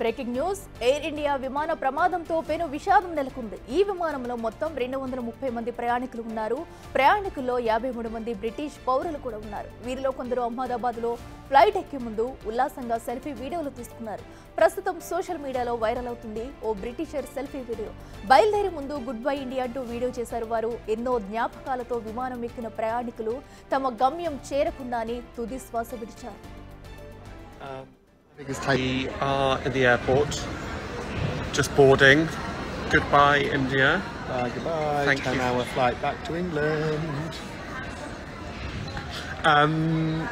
Breaking news air India విమాన ప్రమాదంతో పెను విషాదం నెలకొంది. ఈ విమానంలో మొత్తం 230 మంది ప్రయాణికులు ఉన్నారు. ప్రయాణికుల్లో 53 మంది బ్రిటిష్ పౌరులు కూడా ఉన్నారు. వీరిలో కొందరు అహ్మదాబాద్లో ఫ్లైట్ ఎక్కే ముందు ఉల్లాసంగా సెల్ఫీ వీడియోలు తీసుకున్నారు. ప్రస్తుతం సోషల్ మీడియాలో వైరల్ అవుతుంది ఓ బ్రిటిషర్ సెల్ఫీ వీడియో. బయలుదేరే ముందు గుడ్ బై ఇండియా అంటూ వీడియో చేశారు వారు. ఎన్నో జ్ఞాపకాలతో విమానం ఎక్కిన ప్రయాణికులు తమ గమ్యం చేరకుండానే తుది శ్వాస విడిచారు. We are in the airport, just boarding. Goodbye, India. Goodbye. Thank you. 10-hour flight back to England.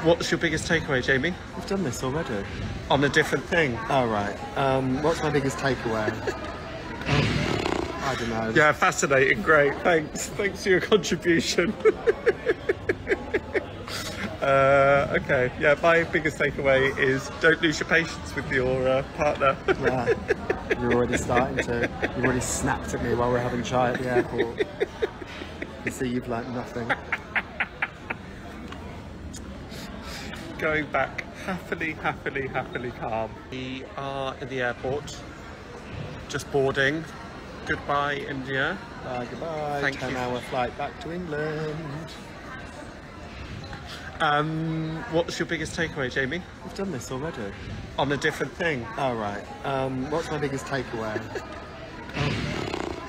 What's your biggest takeaway, Jamie? We've done this already. On a different thing. Oh, right. What's my biggest takeaway? I don't know. Yeah, fascinating. Great. Thanks. Thanks for your contribution. Okay. Yeah, my biggest takeaway is don't lose your patience with your partner. Yeah. You're already you've already snapped at me while we're having chai at the airport. You see, you've learnt nothing. Going back happily calm. We are in the airport, just boarding. Goodbye, India. Goodbye. Thank you. 10-hour flight back to England. What's your biggest takeaway, Jamie? We've done this already. On a different thing. Oh, right. What's my biggest takeaway?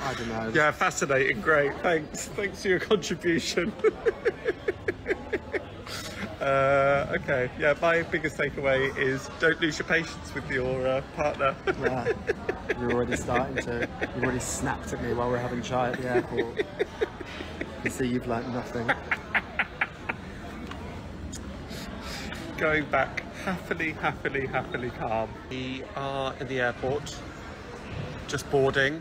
I don't know. Yeah, fascinating. Great. Thanks. Thanks for your contribution. Okay. Yeah, my biggest takeaway is don't lose your patience with your partner. Yeah. You're already you've already snapped at me while we're having chai at the airport. You see, you've learnt nothing. Going back happily calm. We are in the airport, just boarding.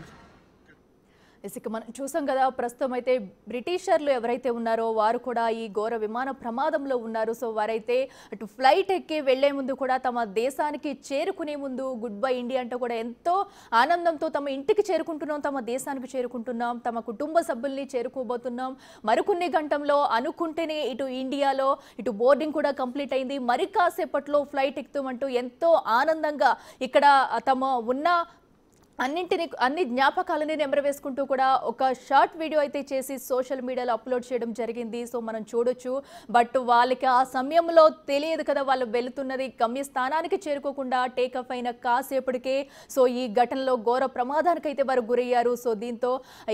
ఇక మనం చూసాం కదా, ప్రస్తుతం అయితే బ్రిటిషర్లు ఎవరైతే ఉన్నారో వారు కూడా ఈ ఘోర విమాన ప్రమాదంలో ఉన్నారు. సో వారైతే అటు ఫ్లైట్ ఎక్కి వెళ్లే ముందు కూడా తమ దేశానికి చేరుకునే ముందు గుడ్ బై ఇండియా అంటూ కూడా ఎంతో ఆనందంతో తమ ఇంటికి చేరుకుంటున్నాం, తమ దేశానికి చేరుకుంటున్నాం, తమ కుటుంబ సభ్యుల్ని చేరుకోబోతున్నాం. మరికొన్ని గంటల్లో అనుకుంటేనే ఇటు ఇండియాలో ఇటు బోర్డింగ్ కూడా కంప్లీట్ అయింది. మరి కాసేపట్లో ఫ్లైట్ ఎక్కుతామంటూ ఎంతో ఆనందంగా ఇక్కడ తమ ఉన్న అన్ని జ్ఞాపకాలని నెమరవేసుకుంటూ కూడా ఒక షార్ట్ వీడియో అయితే చేసి సోషల్ మీడియాలో అప్లోడ్ చేయడం జరిగింది. సో మనం చూడొచ్చు. బట్ వాళ్ళకి ఆ సమయంలో తెలియదు కదా, వాళ్ళు వెళుతున్నది గమ్యస్థానానికి చేరుకోకుండా టేకఫ్ అయిన కాసేపటికే సో ఈ ఘటనలో ఘోర ప్రమాదానికి అయితే వారు గురయ్యారు. సో దీంతో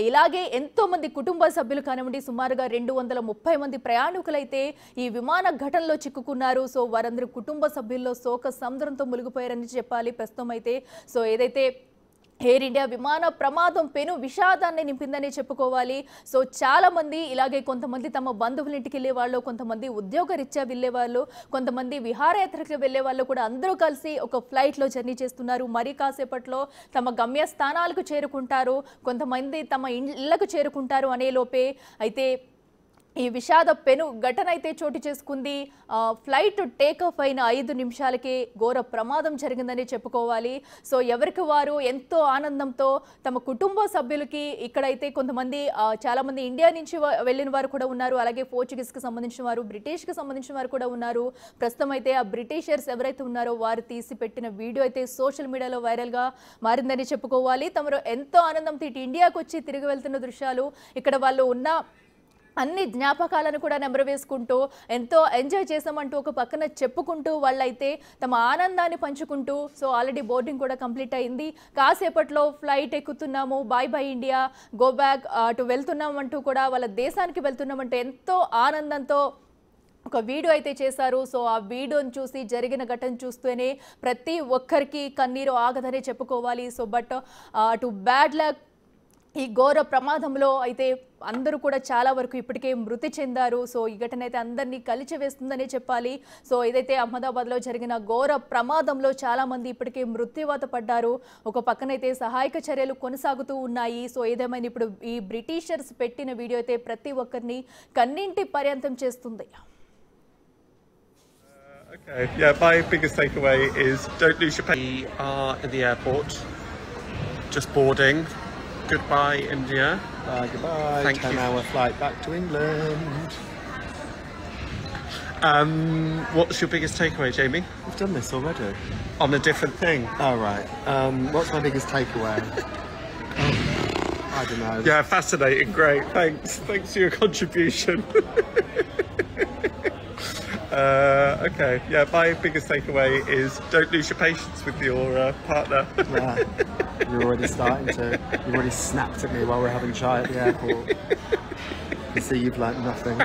ఇలాగే ఎంతో మంది కుటుంబ సభ్యులు కానివ్వండి, సుమారుగా 230 మంది ప్రయాణికులైతే ఈ విమాన ఘటనలో చిక్కుకున్నారు. సో వారందరూ కుటుంబ సభ్యుల్లో శోక సముద్రంతో మునిగిపోయారని చెప్పాలి ప్రస్తుతం అయితే. సో ఏదైతే ఎయిర్ ఇండియా విమాన ప్రమాదం పెను విషాదాన్ని నింపిందని చెప్పుకోవాలి. సో చాలా మంది ఇలాగే కొంతమంది తమ బంధువుల ఇంటికి వెళ్ళే వాళ్ళు, కొంతమంది ఉద్యోగరీత్యా వెళ్ళే వాళ్ళు, కొంతమంది విహారయాత్రకు వెళ్ళే వాళ్ళు కూడా అందరూ కలిసి ఒక ఫ్లైట్లో జర్నీ చేస్తున్నారు. మరి కాసేపట్లో తమ గమ్య స్థానాలకు చేరుకుంటారు, కొంతమంది తమ ఇళ్లకు చేరుకుంటారు అనే లోపే అయితే ఈ విషాద పెను ఘటన అయితే చోటు చేసుకుంది. ఫ్లైట్ టేకాఫ్ అయిన 5 నిమిషాలకే ఘోర ప్రమాదం జరిగిందని చెప్పుకోవాలి. సో ఎవరికి వారు ఎంతో ఆనందంతో తమ కుటుంబ సభ్యులకి ఇక్కడైతే కొంతమంది చాలామంది ఇండియా నుంచి వెళ్ళిన వారు కూడా ఉన్నారు. అలాగే పోర్చుగీస్కి సంబంధించిన వారు, బ్రిటిష్కి సంబంధించిన వారు కూడా ఉన్నారు. ప్రస్తుతం అయితే ఆ బ్రిటిషర్స్ ఎవరైతే ఉన్నారో వారు తీసి పెట్టిన వీడియో అయితే సోషల్ మీడియాలో వైరల్గా మారిందని చెప్పుకోవాలి. తమరు ఎంతో ఆనందంతో ఇటు ఇండియాకు వచ్చి తిరిగి వెళ్తున్న దృశ్యాలు, ఇక్కడ వాళ్ళు ఉన్న అన్ని జ్ఞాపకాలను కూడా నెమరవేసుకుంటూ ఎంతో ఎంజాయ్ చేసామంటూ ఒక పక్కన చెప్పుకుంటూ వాళ్ళైతే తమ ఆనందాన్ని పంచుకుంటూ సో ఆల్రెడీ బోర్డింగ్ కూడా కంప్లీట్ అయింది. కాసేపట్లో ఫ్లైట్ ఎక్కుతున్నాము, bye bye India, go back అటు వెళ్తున్నామంటూ కూడా వాళ్ళ దేశానికి వెళ్తున్నామంటే ఎంతో ఆనందంతో ఒక వీడియో అయితే చేశారు. సో ఆ వీడియోని చూసి జరిగిన ఘటన చూస్తూనే ప్రతి ఒక్కరికి కన్నీరు ఆగదనే చెప్పుకోవాలి. సో బట్ అటు బ్యాడ్ లక్ ఈ ఘోర ప్రమాదంలో అయితే అందరూ కూడా చాలా వరకు ఇప్పటికే మృతి చెందారు. సో ఈ ఘటన అయితే అందరినీ కలిచివేస్తుందనే చెప్పాలి. సో ఏదైతే అహ్మదాబాద్లో జరిగిన ఘోర ప్రమాదంలో చాలా మంది ఇప్పటికే మృత్యువాత పడ్డారు. ఒక పక్కనైతే సహాయక చర్యలు కొనసాగుతూ ఉన్నాయి. సో ఏదేమైనా ఇప్పుడు ఈ బ్రిటిషర్స్ పెట్టిన వీడియో అయితే ప్రతి ఒక్కరిని కన్నింటి పర్యంతం చేస్తుంది. Okay. Yeah, my biggest takeaway is don't lose your patience. We are in the airport, just boarding. Goodbye, India. Goodbye. Thank you. 10-hour flight back to England. What's your biggest takeaway, Jamie? We've done this already. on a different thing. Oh, right. What's my biggest takeaway? I don't know. Yeah, fascinating. Great. Thanks for your contribution. Okay. Yeah, my biggest takeaway is don't lose your patience with your partner. Yeah. You're already you already snapped at me while we're having chai at the airport. You see, you've learnt nothing.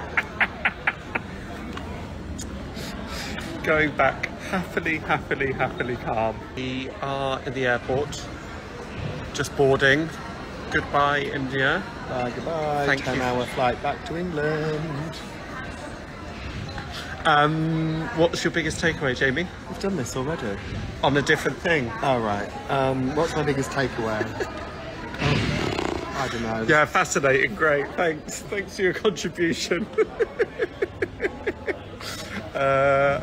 Going back happily calm. We are in the airport, just boarding. Goodbye, India. Goodbye. Thank you. 10-hour flight back to England. What's your biggest takeaway, Jamie? We've done this already. On a different thing. Oh, right. What's my biggest takeaway? I don't know. Yeah, fascinating. Great. Thanks for your contribution.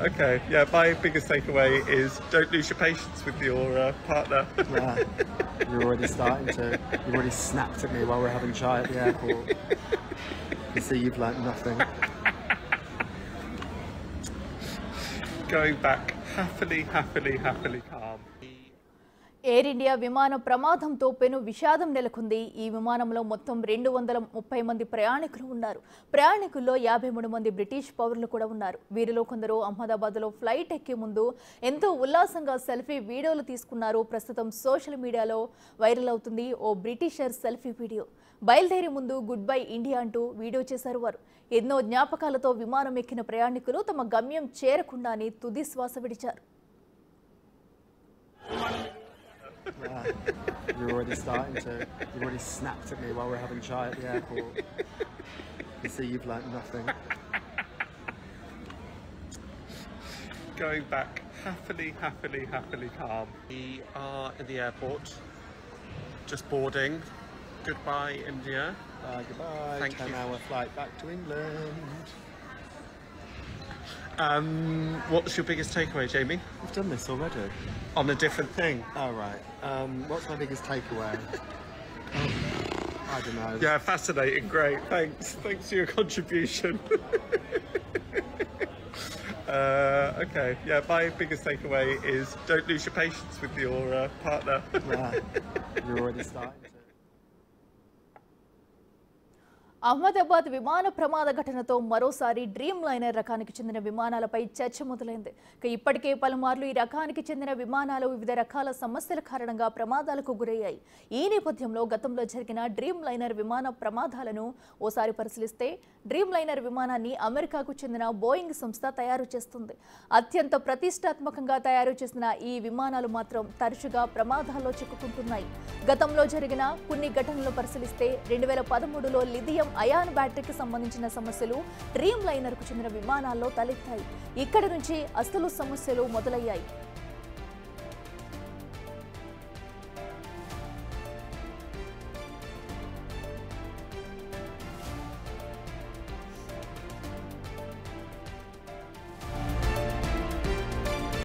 Okay. Yeah, my biggest takeaway is don't lose your patience with your partner. Yeah. You're already you already snapped at me while we're having chai at the airport. You see, you've learnt nothing. Going back happily calm. Air India విమాన ప్రమాదంతో పెను విషాదం నెలకొంది. ఈ విమానంలో మొత్తం 230 మంది ప్రయాణికులు ఉన్నారు. ప్రయాణికుల్లో 53 మంది బ్రిటిష్ పౌరులు కూడా ఉన్నారు. వీరిలో కొందరు అహ్మదాబాద్లో ఫ్లైట్ ఎక్కే ముందు ఎంతో ఉల్లాసంగా సెల్ఫీ వీడియోలు తీసుకున్నారు. ప్రస్తుతం సోషల్ మీడియాలో వైరల్ అవుతుంది ఓ బ్రిటిషర్ సెల్ఫీ వీడియో. బయలుదేరే ముందు గుడ్ బై ఇండియా అంటూ వీడియో చేశారు వారు. ఎన్నో జ్ఞాపకాలతో విమానం ఎక్కిన ప్రయాణికులు తమ గమ్యం చేరకుండానే తుది శ్వాస విడిచారు. Yeah. You've already snapped at me while we're having chai at the airport. You see, you've learnt nothing. Going back happily calm. We are in the airport, just boarding. Goodbye, India. Goodbye. Thank you. 10-hour flight back to England. What's your biggest takeaway, Jamie? We've done this already. On a different thing. Oh, right. What's my biggest takeaway? I don't know. Yeah, fascinating. Great. Thanks for your contribution. Okay. Yeah, my biggest takeaway is don't lose your patience with your partner. Yeah. You're already starting to. Ahmedabad విమాన ప్రమాద ఘటనతో మరోసారి dream liner రకానికి చెందిన విమానాలపై చర్చ మొదలైంది. ఇప్పటికే పలుమార్లు ఈ రకానికి చెందిన విమానాలు వివిధ రకాల సమస్యల కారణంగా ప్రమాదాలకు గురయ్యాయి. ఈ నేపథ్యంలో గతంలో జరిగిన డ్రీమ్ లైనర్ విమాన ప్రమాదాలను ఓసారి పరిశీలిస్తే డ్రీమ్ లైనర్ విమానాన్ని అమెరికాకు చెందిన బోయింగ్ సంస్థ తయారు చేస్తుంది. అత్యంత ప్రతిష్టాత్మకంగా తయారు చేసిన ఈ విమానాలు మాత్రం తరచుగా ప్రమాదాల్లో చిక్కుకుంటున్నాయి. గతంలో జరిగిన కొన్ని ఘటనలు పరిశీలిస్తే 2013లో లిథియం అయాన్ బ్యాటరీకి సంబంధించిన సమస్యలు డ్రీమ్ లైనర్కు చెందిన విమానాల్లో తలెత్తాయి. ఇక్కడి నుంచి అసలు సమస్యలు మొదలయ్యాయి.